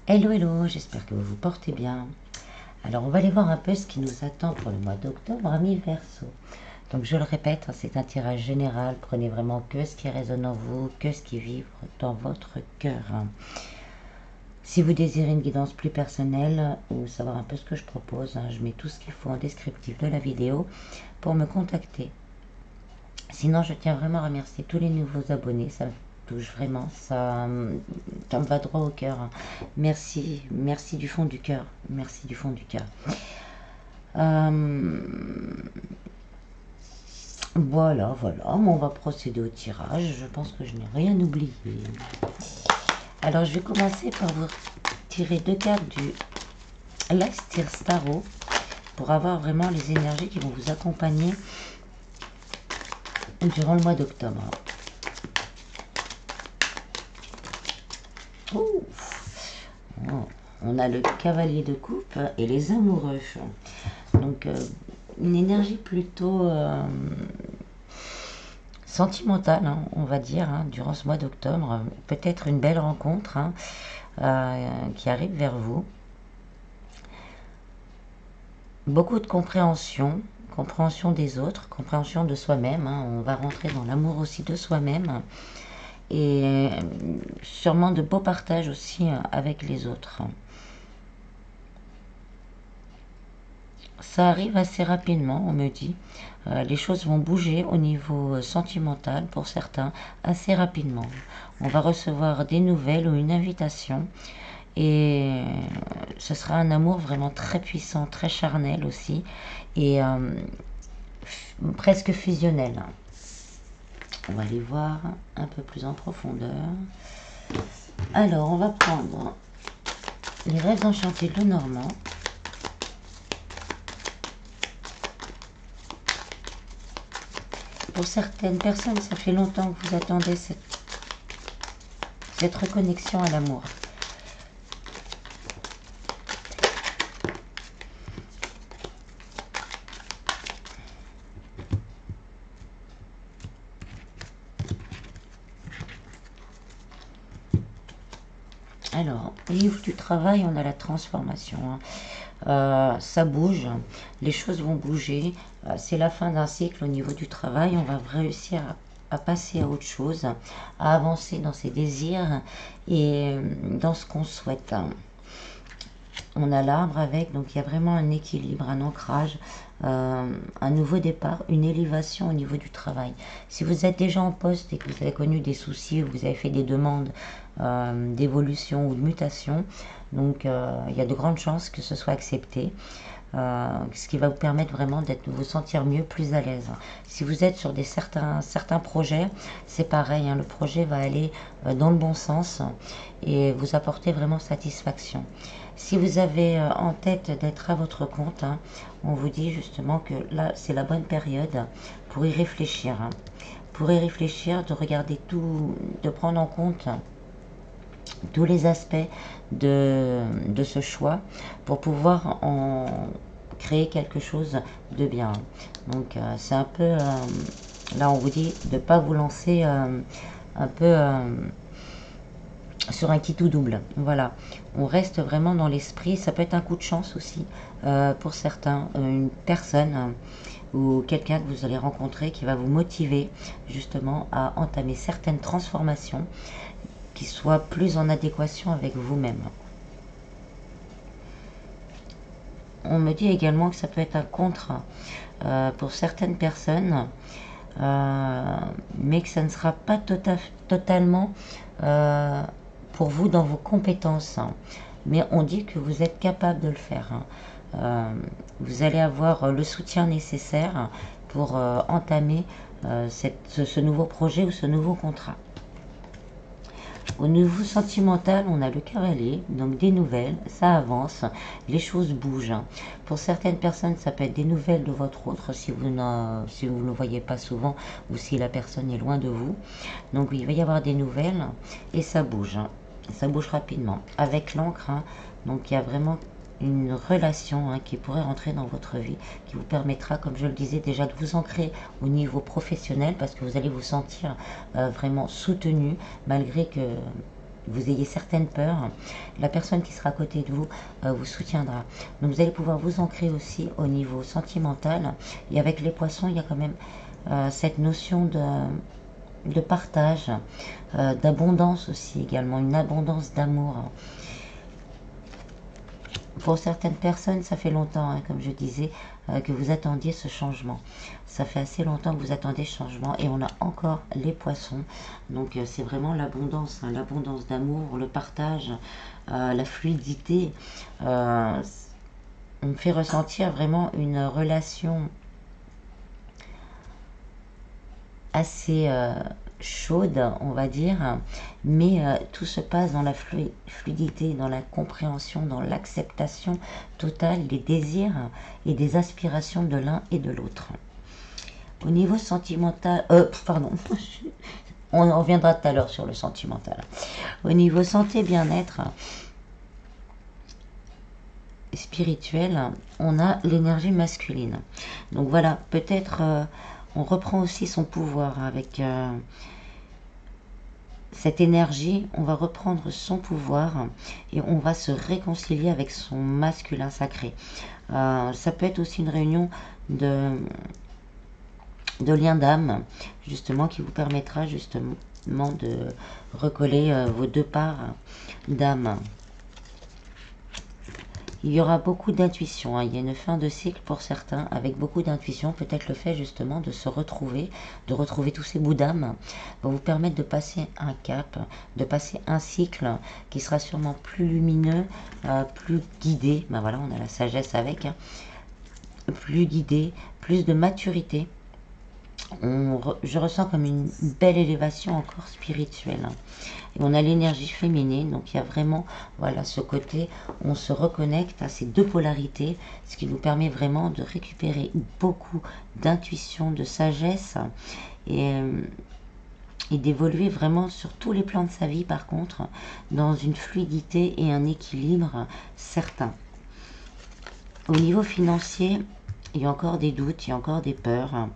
Hello, hello, j'espère que vous vous portez bien. Alors, on va aller voir un peu ce qui nous attend pour le mois d'octobre, amis Verseau. Donc, je le répète, hein, c'est un tirage général. Prenez vraiment que ce qui résonne en vous, que ce qui vibre dans votre cœur. Si vous désirez une guidance plus personnelle ou savoir un peu ce que je propose, je mets tout ce qu'il faut en descriptif de la vidéo pour me contacter. Sinon, je tiens vraiment à remercier tous les nouveaux abonnés. Ça me touche vraiment, ça me va droit au cœur. Merci, merci du fond du cœur. Merci du fond du cœur. Euh, voilà. On va procéder au tirage. Je pense que je n'ai rien oublié. Alors, je vais commencer par vous tirer deux cartes du Last Starro pour avoir vraiment les énergies qui vont vous accompagner durant le mois d'octobre. On a le cavalier de coupe et les amoureux. Donc, une énergie plutôt sentimentale, on va dire, durant ce mois d'octobre. Peut-être une belle rencontre qui arrive vers vous. Beaucoup de compréhension des autres, compréhension de soi-même. On va rentrer dans l'amour aussi de soi-même. Et sûrement de beaux partages aussi avec les autres. Ça arrive assez rapidement, on me dit. Les choses vont bouger au niveau sentimental pour certains assez rapidement. On va recevoir des nouvelles ou une invitation et ce sera un amour vraiment très puissant, très charnel aussi et presque fusionnel. On va aller voir un peu plus en profondeur. Alors, on va prendre les rêves enchantés de Lenormand. Pour certaines personnes, ça fait longtemps que vous attendez cette reconnexion à l'amour. Alors, au niveau du travail, on a la transformation. Ça bouge, les choses vont bouger. C'est la fin d'un cycle au niveau du travail. On va réussir à passer à autre chose, à avancer dans ses désirs et dans ce qu'on souhaite. On a l'arbre avec, donc il y a vraiment un équilibre, un ancrage, un nouveau départ, une élévation au niveau du travail. Si vous êtes déjà en poste et que vous avez connu des soucis, ou vous avez fait des demandes d'évolution ou de mutation, donc il y a de grandes chances que ce soit accepté. Ce qui va vous permettre vraiment de vous sentir mieux, plus à l'aise. Si vous êtes sur certains projets, c'est pareil, le projet va aller dans le bon sens et vous apporter vraiment satisfaction. Si vous avez en tête d'être à votre compte, on vous dit justement que là, c'est la bonne période pour y réfléchir. Pour y réfléchir, de regarder tout, de prendre en compte tous les aspects de ce choix pour pouvoir en créer quelque chose de bien. Donc c'est un peu, là on vous dit de ne pas vous lancer un peu sur un qui tout double. Voilà, on reste vraiment dans l'esprit. Ça peut être un coup de chance aussi pour certains, une personne ou quelqu'un que vous allez rencontrer qui va vous motiver justement à entamer certaines transformations qui soient plus en adéquation avec vous-même. On me dit également que ça peut être un contrat pour certaines personnes, mais que ça ne sera pas totalement pour vous dans vos compétences. Mais on dit que vous êtes capable de le faire. Vous allez avoir le soutien nécessaire pour entamer ce nouveau projet ou ce nouveau contrat. Au niveau sentimental, on a le cavalier, donc des nouvelles, ça avance, les choses bougent. Pour certaines personnes, ça peut être des nouvelles de votre autre si vous ne le voyez pas souvent ou si la personne est loin de vous. Donc il va y avoir des nouvelles et ça bouge. Ça bouge rapidement. Avec l'encre, donc il y a vraiment une relation qui pourrait rentrer dans votre vie, qui vous permettra, comme je le disais déjà, de vous ancrer au niveau professionnel parce que vous allez vous sentir vraiment soutenu malgré que vous ayez certaines peurs, la personne qui sera à côté de vous vous soutiendra. Donc vous allez pouvoir vous ancrer aussi au niveau sentimental. Et avec les poissons, il y a quand même cette notion de partage, d'abondance aussi également, une abondance d'amour. Pour certaines personnes, ça fait longtemps, hein, comme je disais, que vous attendiez ce changement. Ça fait assez longtemps que vous attendez ce changement et on a encore les poissons. Donc c'est vraiment l'abondance, hein, l'abondance d'amour, le partage, la fluidité. On me fait ressentir vraiment une relation assez chaude, on va dire, mais tout se passe dans la fluidité, dans la compréhension, dans l'acceptation totale des désirs et des aspirations de l'un et de l'autre. Au niveau sentimental, pardon, on reviendra tout à l'heure sur le sentimental. Au niveau santé, bien-être, spirituel, on a l'énergie masculine. Donc voilà, peut-être on reprend aussi son pouvoir avec cette énergie, on va reprendre son pouvoir et on va se réconcilier avec son masculin sacré. Ça peut être aussi une réunion de lien d'âme, justement, qui vous permettra justement de recoller vos deux parts d'âme. Il y aura beaucoup d'intuition, hein. Il y a une fin de cycle pour certains avec beaucoup d'intuition. Peut-être le fait justement de se retrouver, de retrouver tous ces bouts d'âme, va vous permettre de passer un cap, de passer un cycle qui sera sûrement plus lumineux, plus guidé. Ben voilà, on a la sagesse avec, hein. Plus guidé, plus de maturité. Je ressens comme une belle élévation encore spirituelle, hein. Et on a l'énergie féminine, donc il y a vraiment voilà, ce côté, on se reconnecte à ces deux polarités, ce qui nous permet vraiment de récupérer beaucoup d'intuition, de sagesse et d'évoluer vraiment sur tous les plans de sa vie par contre, dans une fluidité et un équilibre certain. Au niveau financier, il y a encore des doutes, il y a encore des peurs,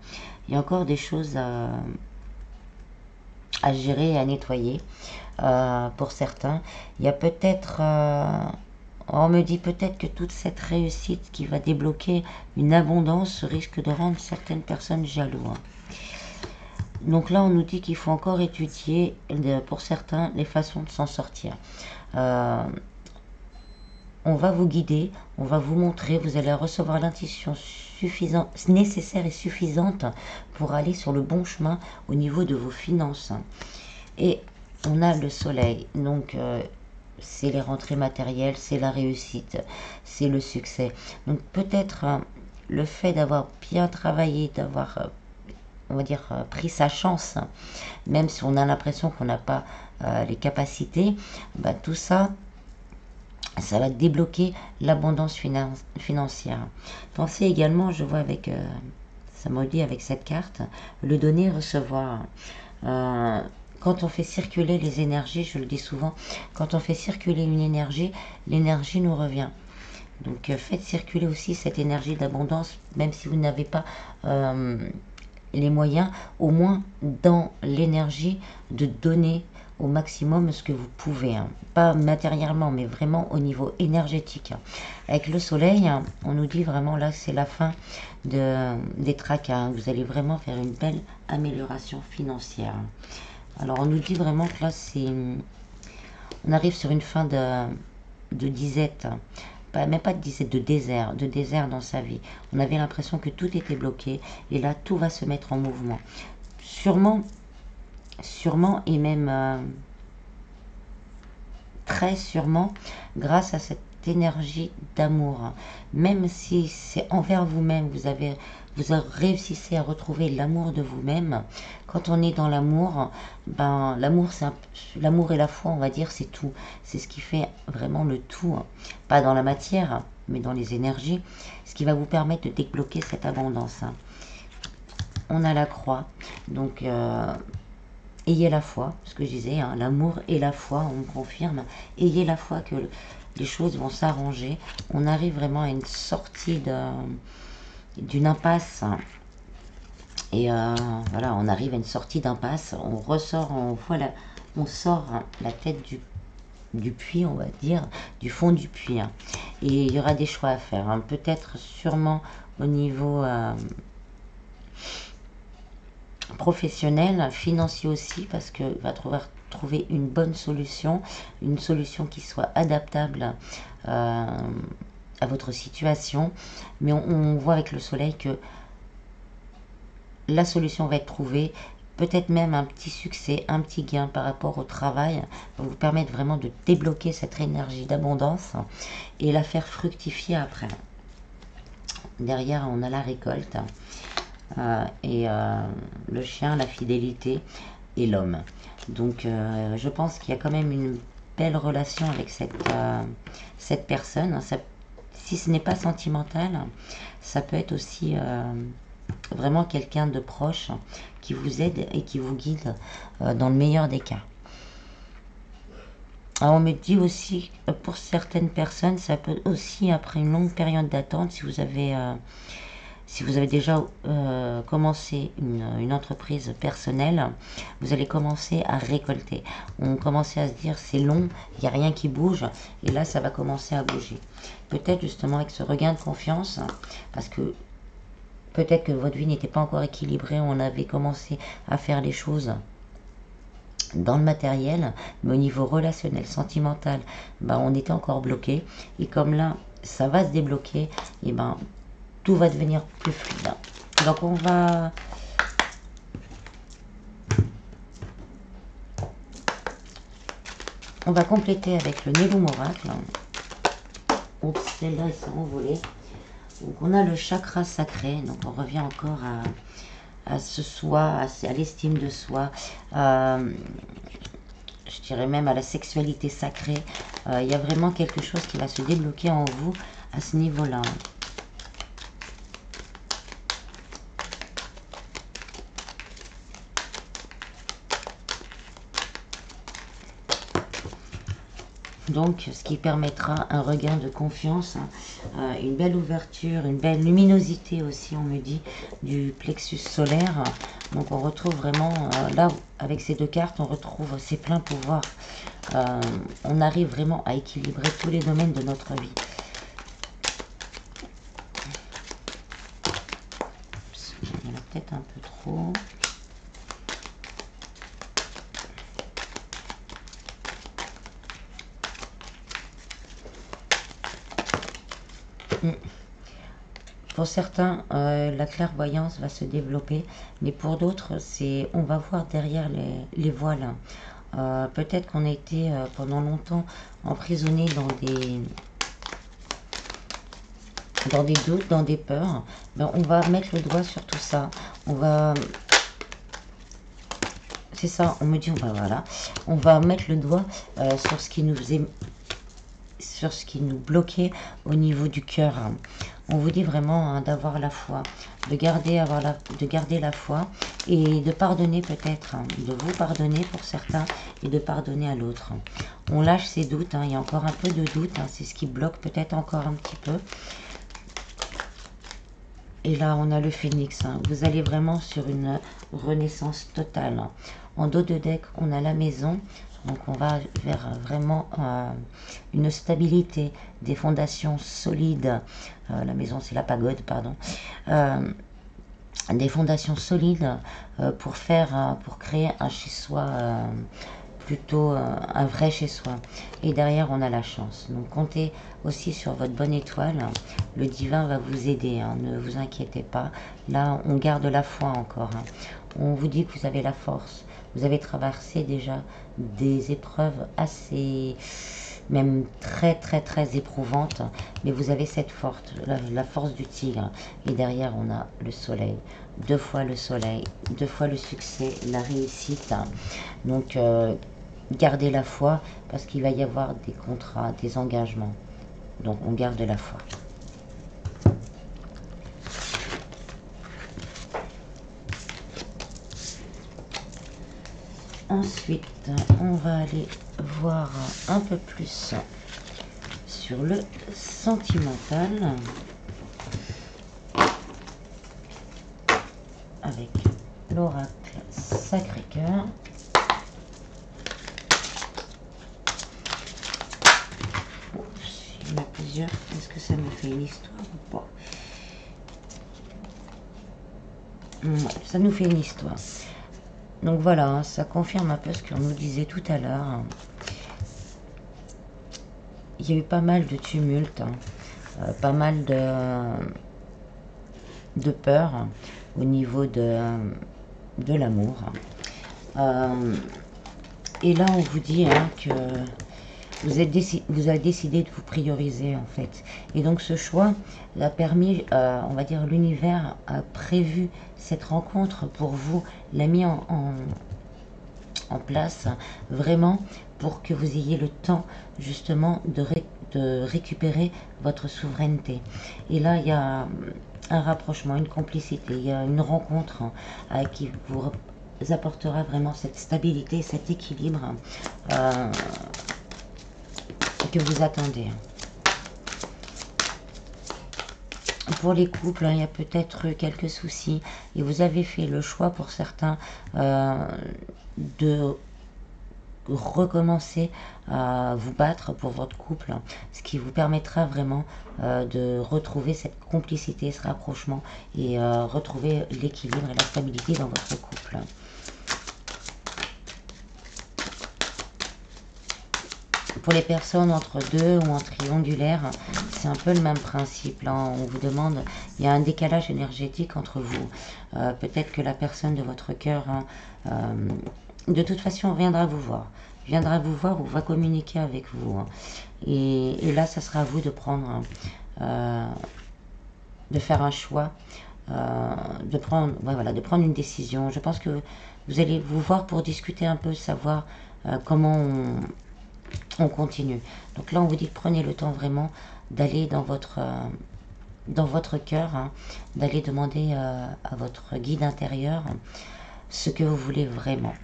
il y a encore des choses à gérer et à nettoyer. Pour certains, il y a peut-être, on me dit peut-être que toute cette réussite qui va débloquer une abondance risque de rendre certaines personnes jalouses. Donc là, on nous dit qu'il faut encore étudier, pour certains, les façons de s'en sortir. On va vous guider, on va vous montrer, vous allez recevoir l'intuition suffisante, nécessaire et suffisante pour aller sur le bon chemin au niveau de vos finances. Et on a le soleil, donc c'est les rentrées matérielles, c'est la réussite, c'est le succès. Donc peut-être le fait d'avoir bien travaillé, d'avoir, on va dire, pris sa chance, même si on a l'impression qu'on n'a pas les capacités, bah, tout ça, ça va débloquer l'abondance financière. Pensez également, je vois avec, ça me dit avec cette carte, le donner, recevoir. Quand on fait circuler les énergies, je le dis souvent, quand on fait circuler une énergie, l'énergie nous revient. Donc faites circuler aussi cette énergie d'abondance, même si vous n'avez pas les moyens, au moins dans l'énergie de donner au maximum ce que vous pouvez, hein. Pas matériellement, mais vraiment au niveau énergétique. Avec le soleil, hein, on nous dit vraiment là, c'est la fin des tracas, hein. Vous allez vraiment faire une belle amélioration financière. Alors on nous dit vraiment que là, on arrive sur une fin de disette, même pas de disette, de désert dans sa vie. On avait l'impression que tout était bloqué et là, tout va se mettre en mouvement. Sûrement et même très sûrement grâce à cette énergie d'amour. Même si c'est envers vous-même, vous réussissez à retrouver l'amour de vous-même. Quand on est dans l'amour, ben l'amour et la foi, on va dire, c'est tout. C'est ce qui fait vraiment le tout, hein. Pas dans la matière, mais dans les énergies, ce qui va vous permettre de débloquer cette abondance, hein. On a la croix, donc ayez la foi, ce que je disais, hein, l'amour et la foi, on me confirme. Ayez la foi que les choses vont s'arranger. On arrive vraiment à une sortie d'une impasse. Et voilà, on arrive à une sortie d'impasse. On ressort, on sort la tête du puits, on va dire, du fond du puits. Hein. Et il y aura des choix à faire. Hein. Peut-être sûrement au niveau professionnel, financier aussi, parce que va trouver une bonne solution, une solution qui soit adaptable à votre situation. Mais on voit avec le soleil que la solution va être trouvée, peut-être même un petit succès, un petit gain par rapport au travail, va vous permettre vraiment de débloquer cette énergie d'abondance et la faire fructifier après. Derrière, on a la récolte et le chien, la fidélité et l'homme. Donc, je pense qu'il y a quand même une belle relation avec cette personne. Ça, si ce n'est pas sentimental, ça peut être aussi vraiment quelqu'un de proche qui vous aide et qui vous guide dans le meilleur des cas. Alors on me dit aussi, pour certaines personnes, ça peut aussi, après une longue période d'attente, si vous avez déjà commencé une entreprise personnelle, vous allez commencer à récolter. On commence à se dire c'est long, il n'y a rien qui bouge, et là ça va commencer à bouger. Peut-être justement avec ce regain de confiance, parce que peut-être que votre vie n'était pas encore équilibrée, on avait commencé à faire les choses dans le matériel, mais au niveau relationnel, sentimental, on était encore bloqué. Et comme là, ça va se débloquer, et tout va devenir plus fluide. Donc on va compléter avec le Nélum Oracle. Oups, celle-là, elle s'est envolée. Donc on a le chakra sacré, donc on revient encore à ce soi, à l'estime de soi, je dirais même à la sexualité sacrée. Il y a vraiment quelque chose qui va se débloquer en vous à ce niveau-là. Donc, ce qui permettra un regain de confiance, une belle ouverture, une belle luminosité aussi, on me dit, du plexus solaire. Donc, on retrouve vraiment, là, avec ces deux cartes, on retrouve ses pleins pouvoirs. On arrive vraiment à équilibrer tous les domaines de notre vie. Il y en a peut-être un peu trop. Pour certains, la clairvoyance va se développer, mais pour d'autres, on va voir derrière les voiles. Peut-être qu'on a été pendant longtemps emprisonné dans des doutes, dans des peurs. On va mettre le doigt sur tout ça. C'est ça, on me dit, voilà, on va mettre le doigt sur ce qui nous bloquait au niveau du cœur. On vous dit vraiment d'avoir la foi, de garder la foi et de pardonner peut-être, de vous pardonner pour certains et de pardonner à l'autre. On lâche ses doutes, il y a encore un peu de doute, c'est ce qui bloque peut-être encore un petit peu. Et là, on a le phénix. Vous allez vraiment sur une renaissance totale. En dos de deck, on a la maison. Donc, on va vers vraiment une stabilité, des fondations solides. La maison, c'est la pagode, pardon. Des fondations solides pour créer un chez-soi plutôt un vrai chez soi. Et derrière, on a la chance. Donc, comptez aussi sur votre bonne étoile. Le divin va vous aider, ne vous inquiétez pas. Là, on garde la foi encore. On vous dit que vous avez la force. Vous avez traversé déjà des épreuves assez, même très très très éprouvantes, mais vous avez cette force, la force du tigre. Et derrière, on a le soleil. 2 fois le soleil, 2 fois le succès, la réussite. Donc, gardez la foi parce qu'il va y avoir des contrats, des engagements. Donc, on garde la foi. Ensuite, on va aller voir un peu plus sur le sentimental avec l'oracle Sacré-Cœur. yeux. Est-ce que ça me fait une histoire ou pas? Ouais, ça nous fait une histoire. Donc voilà, hein, ça confirme un peu ce qu'on nous disait tout à l'heure. Il y a eu pas mal de tumulte, hein, pas mal de peur au niveau de l'amour. Et là, on vous dit hein, que vous avez décidé de vous prioriser en fait. Et donc ce choix a permis, on va dire, l'univers a prévu cette rencontre pour vous, l'a mis en place vraiment pour que vous ayez le temps justement de récupérer votre souveraineté. Et là, il y a un rapprochement, une complicité, il y a une rencontre qui vous apportera vraiment cette stabilité, cet équilibre que vous attendez. Pour les couples, il y a peut-être quelques soucis et vous avez fait le choix pour certains de recommencer à vous battre pour votre couple, ce qui vous permettra vraiment de retrouver cette complicité, ce rapprochement et retrouver l'équilibre et la stabilité dans votre couple. Pour les personnes entre deux ou en triangulaire, c'est un peu le même principe. Là, on vous demande, il y a un décalage énergétique entre vous. Peut-être que la personne de votre cœur, de toute façon, viendra vous voir. Viendra vous voir ou va communiquer avec vous. Et là, ça sera à vous de prendre, de faire un choix, de prendre, voilà, de prendre une décision. Je pense que vous allez vous voir pour discuter un peu, savoir comment on continue. Donc là, on vous dit prenez le temps vraiment d'aller dans votre cœur, hein, d'aller demander à votre guide intérieur ce que vous voulez vraiment.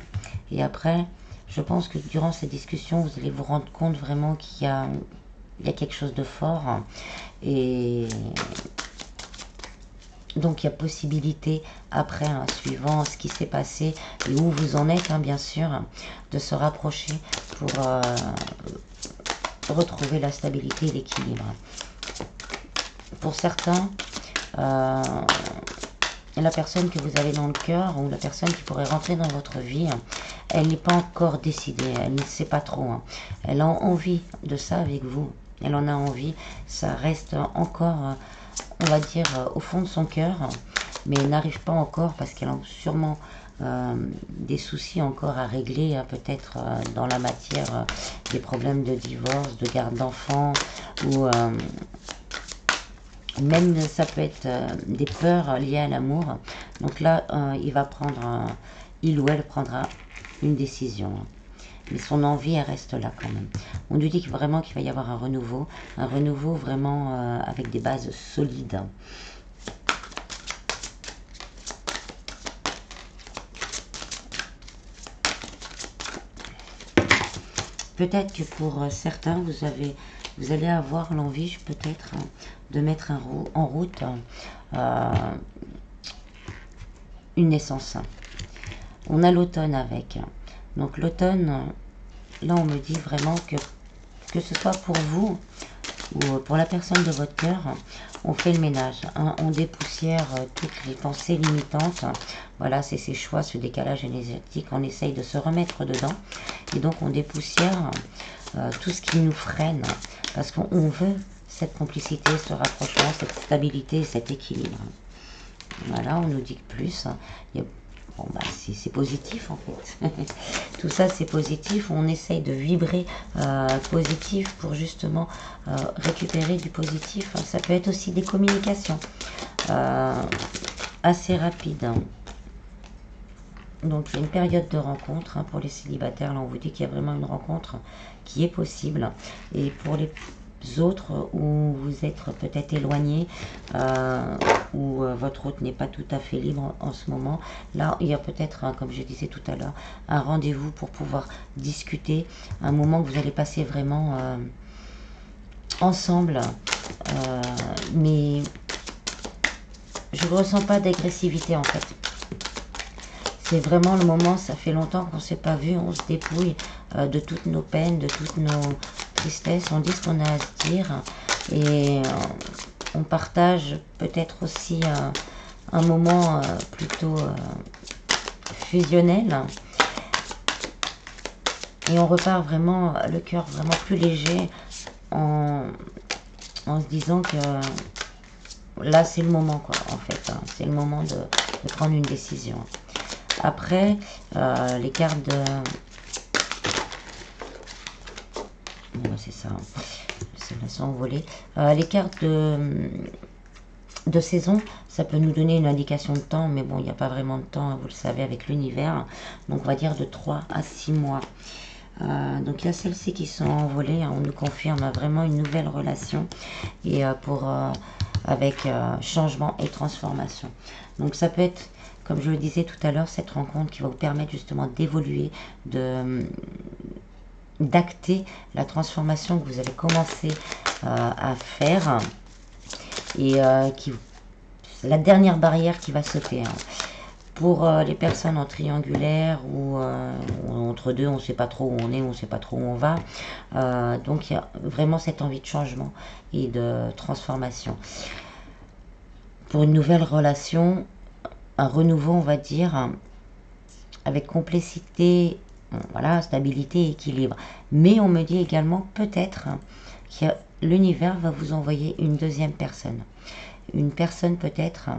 Et après, je pense que durant cette discussion, vous allez vous rendre compte vraiment qu'il y a quelque chose de fort. Hein, et donc il y a possibilité, après, hein, suivant ce qui s'est passé et où vous en êtes, hein, bien sûr, de se rapprocher pour retrouver la stabilité et l'équilibre. Pour certains, la personne que vous avez dans le cœur ou la personne qui pourrait rentrer dans votre vie, elle n'est pas encore décidée, elle ne sait pas trop. Hein. Elle a envie de ça avec vous, elle en a envie, ça reste encore, on va dire, au fond de son cœur, mais elle n'arrive pas encore parce qu'elle a sûrement des soucis encore à régler, peut-être dans la matière des problèmes de divorce, de garde d'enfants, ou même ça peut être des peurs liées à l'amour. Donc là, il ou elle prendra une décision. Mais son envie, elle reste là quand même. On nous dit vraiment qu'il va y avoir un renouveau vraiment avec des bases solides. Peut-être que pour certains, vous allez avoir l'envie peut-être de mettre en route une naissance. On a l'automne avec. Donc l'automne, là on me dit vraiment que ce soit pour vous ou pour la personne de votre cœur, on fait le ménage, hein, on dépoussière toutes les pensées limitantes. Voilà, c'est ces choix, ce décalage énergétique, on essaye de se remettre dedans. Et donc on dépoussière tout ce qui nous freine, parce qu'on veut cette complicité, ce rapprochement, cette stabilité, cet équilibre. Voilà, on nous dit que plus. Bon, bah, c'est positif en fait. Tout ça c'est positif. On essaye de vibrer positif pour justement récupérer du positif. Ça peut être aussi des communications assez rapides. Hein. Donc il y a une période de rencontre pour les célibataires. Là on vous dit qu'il y a vraiment une rencontre qui est possible. Et pour les autres où vous êtes peut-être éloigné, où votre route n'est pas tout à fait libre en ce moment, là il y a peut-être, comme je disais tout à l'heure, un rendez-vous pour pouvoir discuter, un moment que vous allez passer vraiment ensemble, mais je ne ressens pas d'agressivité en fait. C'est vraiment le moment, ça fait longtemps qu'on ne s'est pas vu, on se dépouille de toutes nos peines, de toutes nos tristesses, on dit ce qu'on a à se dire, Et on partage peut-être aussi un moment plutôt fusionnel. Et on repart vraiment le cœur vraiment plus léger en se disant que là c'est le moment quoi en fait. Hein, c'est le moment de prendre une décision. Après, les cartes de... Bon, c'est ça. Celles-là sont envolées. Les cartes de saison, ça peut nous donner une indication de temps, mais bon, il n'y a pas vraiment de temps, hein, vous le savez, avec l'univers. Donc, on va dire de 3 à 6 mois. Donc, il y a celles-ci qui sont envolées. Hein, on nous confirme vraiment une nouvelle relation et avec changement et transformation. Donc, ça peut être, comme je le disais tout à l'heure, cette rencontre qui va vous permettre justement d'évoluer, d'acter la transformation que vous avez commencé à faire et la dernière barrière qui va sauter. Hein. Pour les personnes en triangulaire ou entre deux, on ne sait pas trop où on est, on ne sait pas trop où on va. Donc il y a vraiment cette envie de changement et de transformation. Pour une nouvelle relation, un renouveau, on va dire, avec complexité, voilà, stabilité et équilibre. Mais on me dit également peut-être que l'univers va vous envoyer une deuxième personne. Une personne peut-être,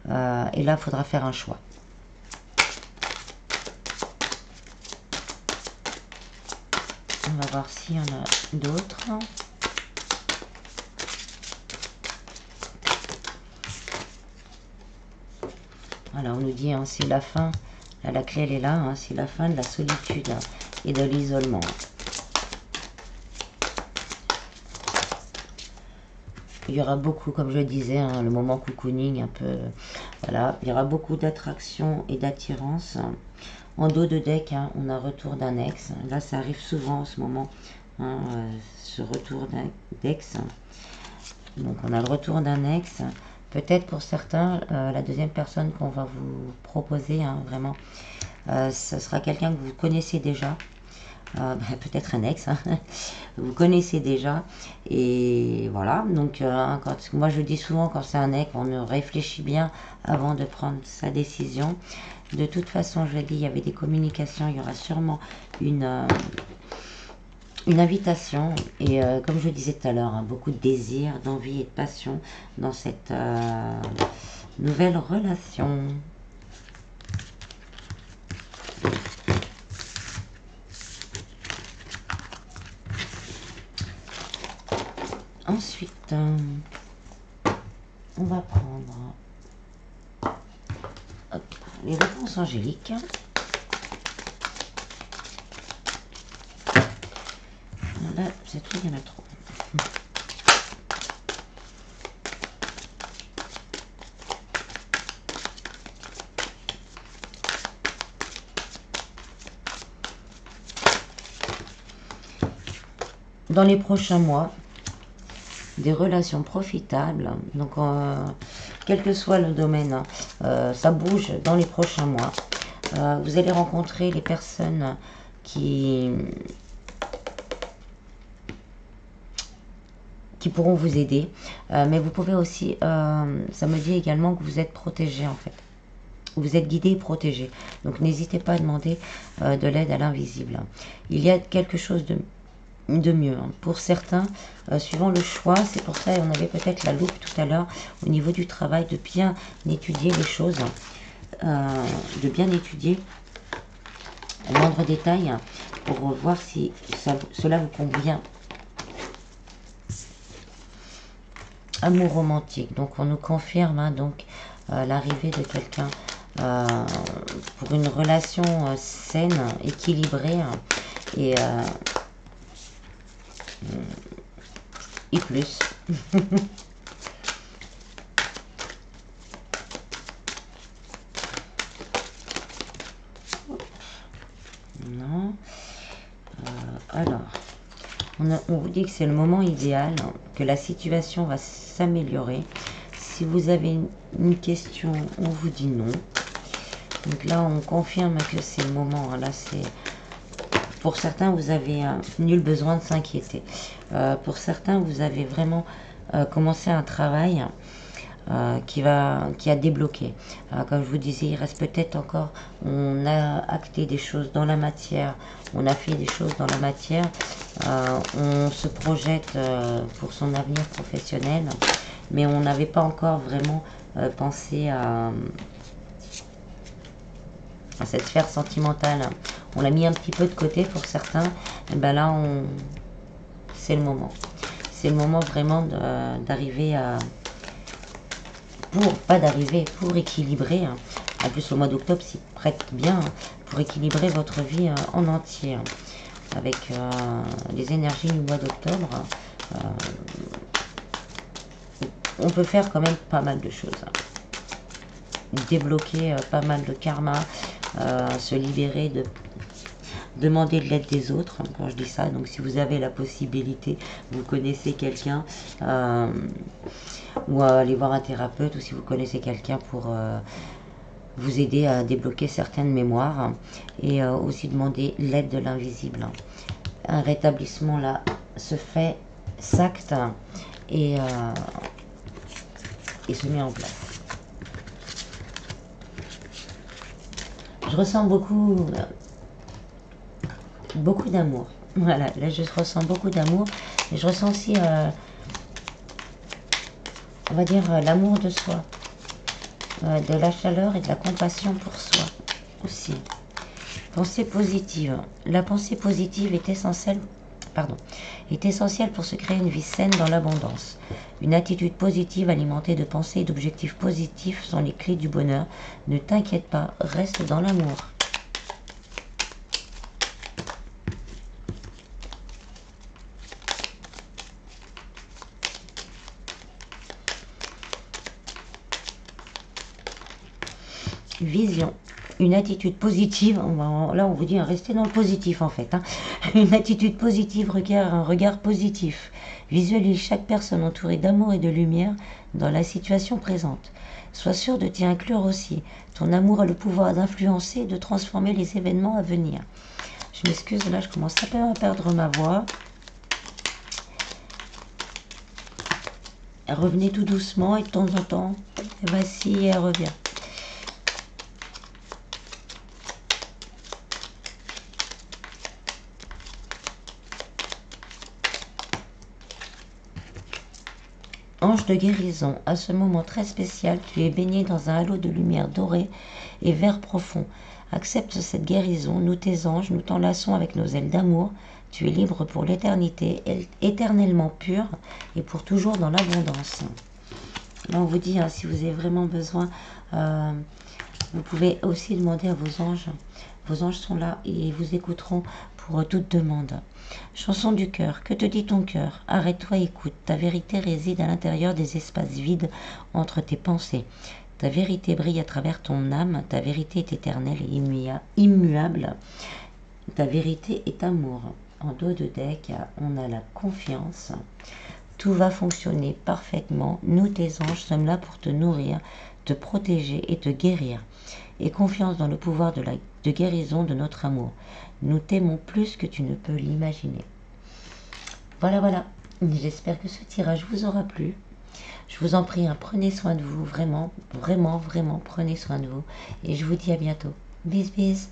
et là il faudra faire un choix. On va voir s'il y en a d'autres. Voilà, on nous dit, hein, c'est la fin, là, la clé elle est là, hein, c'est la fin de la solitude et de l'isolement. Il y aura beaucoup, comme je disais, hein, le moment cocooning un peu, voilà, il y aura beaucoup d'attraction et d'attirance. En dos de deck, hein, on a retour d'un ex. Là, ça arrive souvent en ce moment, hein, ce retour d'un ex. Donc, on a le retour d'un ex. Peut-être pour certains, la deuxième personne qu'on va vous proposer, hein, vraiment, ce sera quelqu'un que vous connaissez déjà. Peut-être un ex, hein. Vous connaissez déjà. Et voilà, donc moi je dis souvent quand c'est un ex, on réfléchit bien avant de prendre sa décision. De toute façon, je l'ai dit, il y avait des communications, il y aura sûrement une invitation. Et comme je disais tout à l'heure, hein, beaucoup de désir, d'envie et de passion dans cette nouvelle relation. Ensuite, on va prendre les réponses angéliques. Là, cette fois, il y en a trop. Dans les prochains mois, des relations profitables, donc quel que soit le domaine, ça bouge dans les prochains mois. Vous allez rencontrer les personnes qui pourront vous aider, mais vous pouvez aussi, ça me dit également que vous êtes protégé en fait. Vous êtes guidé et protégé, donc n'hésitez pas à demander de l'aide à l'invisible. Il y a quelque chose de mieux. Pour certains, suivant le choix, c'est pour ça on avait peut-être la loupe tout à l'heure au niveau du travail, de bien étudier les choses, de bien étudier le moindre détail pour voir si cela vous convient. Amour romantique, donc on nous confirme hein, donc l'arrivée de quelqu'un pour une relation saine, équilibrée et plus. Non. Alors, on vous dit que c'est le moment idéal, que la situation va s'améliorer. Si vous avez une question, on vous dit non. Donc là, on confirme que c'est le moment. Là, c'est Pour certains, vous avez nul besoin de s'inquiéter. Pour certains, vous avez vraiment commencé un travail qui a débloqué. Comme je vous disais, il reste peut-être encore, on a acté des choses dans la matière, on a fait des choses dans la matière, on se projette pour son avenir professionnel, mais on n'avait pas encore vraiment pensé à cette sphère sentimentale. On l'a mis un petit peu de côté pour certains, et ben là, c'est le moment. C'est le moment vraiment d'arriver à... pour équilibrer, en plus le mois d'octobre s'y prête bien, pour équilibrer votre vie en entier, avec les énergies du mois d'octobre, on peut faire quand même pas mal de choses, débloquer pas mal de karma, se libérer de... Demander de l'aide des autres, quand je dis ça, donc si vous avez la possibilité, vous connaissez quelqu'un, ou aller voir un thérapeute, ou si vous connaissez quelqu'un pour vous aider à débloquer certaines mémoires, et aussi demander l'aide de l'invisible. Un rétablissement là se fait, s'acte, et se met en place. Je ressens beaucoup d'amour. Voilà, là je ressens beaucoup d'amour, et je ressens aussi, on va dire, l'amour de soi, de la chaleur et de la compassion pour soi aussi. Pensée positive. La pensée positive est essentielle, pour se créer une vie saine dans l'abondance. Une attitude positive alimentée de pensées et d'objectifs positifs sont les clés du bonheur. Ne t'inquiète pas, reste dans l'amour. Vision. Une attitude positive, là on vous dit restez dans le positif en fait. Une attitude positive requiert un regard positif. Visualise chaque personne entourée d'amour et de lumière dans la situation présente. Sois sûr de t'y inclure aussi. Ton amour a le pouvoir d'influencer et de transformer les événements à venir. Je m'excuse, là je commence un peu à perdre ma voix. Revenez tout doucement et de temps en temps, voici, elle revient. Ange de guérison, à ce moment très spécial, tu es baigné dans un halo de lumière dorée et vert profond. Accepte cette guérison, nous tes anges, nous t'enlaçons avec nos ailes d'amour. Tu es libre pour l'éternité, éternellement pur et pour toujours dans l'abondance. Là on vous dit, si vous avez vraiment besoin, vous pouvez aussi demander à vos anges. Vos anges sont là et vous écouteront pour toute demande. Chanson du cœur, que te dit ton cœur? Arrête-toi, écoute, ta vérité réside à l'intérieur des espaces vides entre tes pensées. Ta vérité brille à travers ton âme, ta vérité est éternelle et immuable. Ta vérité est amour. En dos de deck, on a la confiance. Tout va fonctionner parfaitement. Nous, tes anges, sommes là pour te nourrir, te protéger et te guérir. Et confiance dans le pouvoir de guérison de notre amour. Nous t'aimons plus que tu ne peux l'imaginer. Voilà, voilà. J'espère que ce tirage vous aura plu. Je vous en prie, prenez soin de vous. Vraiment, vraiment, vraiment, prenez soin de vous. Et je vous dis à bientôt. Bis, bis.